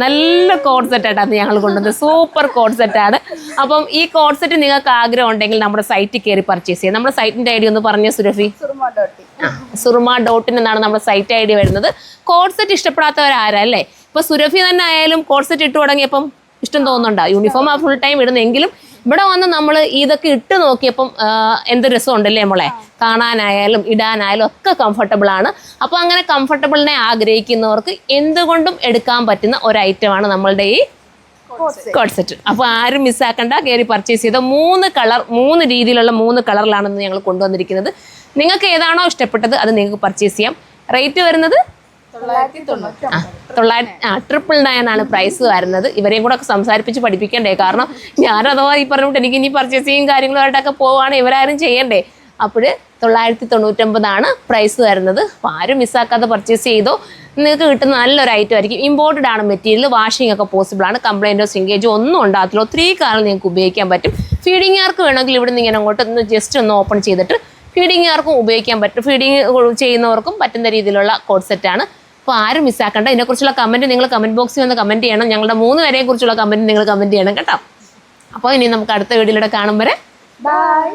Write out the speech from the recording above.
നല്ല കോഡ് സെറ്റായിട്ടാണ് ഞങ്ങൾ കൊണ്ടുവന്നത്. സൂപ്പർ കോഡ് സെറ്റാണ്. അപ്പം ഈ കോഡ് സെറ്റ് നിങ്ങൾക്ക് ആഗ്രഹം ഉണ്ടെങ്കിൽ നമ്മുടെ സൈറ്റിൽ കയറി പർച്ചേസ് ചെയ്യാം. നമ്മുടെ സൈറ്റിന്റെ ഐഡി ഒന്ന് പറഞ്ഞ സുരഭി. സുറുമ.in എന്നാണ് നമ്മുടെ സൈറ്റ് ഐഡി വരുന്നത്. കോഡ് സെറ്റ് ഇഷ്ടപ്പെടാത്തവരാരാ അല്ലേ? ഇപ്പൊ സുരഭി തന്നെ ആയാലും കോഡ് സെറ്റ് ഇട്ട് തുടങ്ങിയപ്പം ഇഷ്ടം തോന്നുന്നുണ്ടോ? യൂണിഫോം ആ ഫുൾ ടൈം ഇടുന്നെങ്കിലും ഇവിടെ വന്ന് നമ്മൾ ഇതൊക്കെ ഇട്ട് നോക്കിയപ്പം എന്ത് രസമുണ്ടല്ലേ നമ്മളെ കാണാനായാലും ഇടാനായാലും ഒക്കെ കംഫർട്ടബിൾ ആണ്. അപ്പോൾ അങ്ങനെ കംഫർട്ടബിളിനെ ആഗ്രഹിക്കുന്നവർക്ക് എന്തുകൊണ്ടും എടുക്കാൻ പറ്റുന്ന ഒരു ഐറ്റമാണ് നമ്മളുടെ ഈ കോഡ് സെറ്റ്. അപ്പോൾ ആരും മിസ്സാക്കണ്ട, കയറി പർച്ചേസ് ചെയ്ത 3 രീതിയിലുള്ള 3 കളറിലാണ് ഞങ്ങൾ കൊണ്ടുവന്നിരിക്കുന്നത്. നിങ്ങൾക്ക് ഏതാണോ ഇഷ്ടപ്പെട്ടത് അത് നിങ്ങൾക്ക് പർച്ചേസ് ചെയ്യാം. റേറ്റ് വരുന്നത് 999 ആണ് പ്രൈസ് വരുന്നത്. ഇവരെയും കൂടെ ഒക്കെ സംസാരിപ്പിച്ച് പഠിപ്പിക്കണ്ടേ, കാരണം ഞാൻ അഥവാ ഈ പറഞ്ഞിട്ട് എനിക്ക് ഇനി പർച്ചേസിങ് കാര്യങ്ങളുമായിട്ടൊക്കെ പോവുകയാണ്, ഇവരാരും ചെയ്യണ്ടേ. അപ്പോൾ 999 പ്രൈസ് വരുന്നത്. അപ്പോൾ ആരും മിസ്സാക്കാതെ പർച്ചേസ് ചെയ്തോ, നിങ്ങൾക്ക് കിട്ടുന്ന നല്ലൊരു ഐറ്റം ആയിരിക്കും. ഇമ്പോർട്ടഡ് ആണ് മെറ്റീരിയൽ, വാഷിംഗ് ഒക്കെ പോസിബിൾ ആണ്, കംപ്ലൈൻറ്റോ സിങ്കേജോ ഒന്നും ഉണ്ടാകത്തില്ല. 3 കാലം നിങ്ങൾക്ക് ഉപയോഗിക്കാൻ പറ്റും. ഫീഡിങ്ങുകാർക്ക് വേണമെങ്കിൽ ഇവിടെ നിന്ന് ഇങ്ങനെ അങ്ങോട്ട് ജസ്റ്റ് ഒന്ന് ഓപ്പൺ ചെയ്തിട്ട് ഫീഡിങ്ങുകാർക്കും ഉപയോഗിക്കാൻ പറ്റും. ഫീഡിങ് ചെയ്യുന്നവർക്കും പറ്റുന്ന രീതിയിലുള്ള കോഡ് സെറ്റാണ്. അപ്പോൾ ആരും മിസ്സാക്കണ്ട. ഇതിനെക്കുറിച്ചുള്ള കമൻറ്റ് നിങ്ങൾ കമൻറ്റ് ബോക്സിൽ വന്ന് കമൻറ്റ് ചെയ്യണം. ഞങ്ങളുടെ 3 പേരെയും കുറിച്ചുള്ള കമൻറ്റ് നിങ്ങൾ കമൻറ്റ് ചെയ്യണം കേട്ടോ. അപ്പോൾ ഇനി നമുക്ക് അടുത്ത വീഡിയോയിലൂടെ കാണും വരെ ബൈ.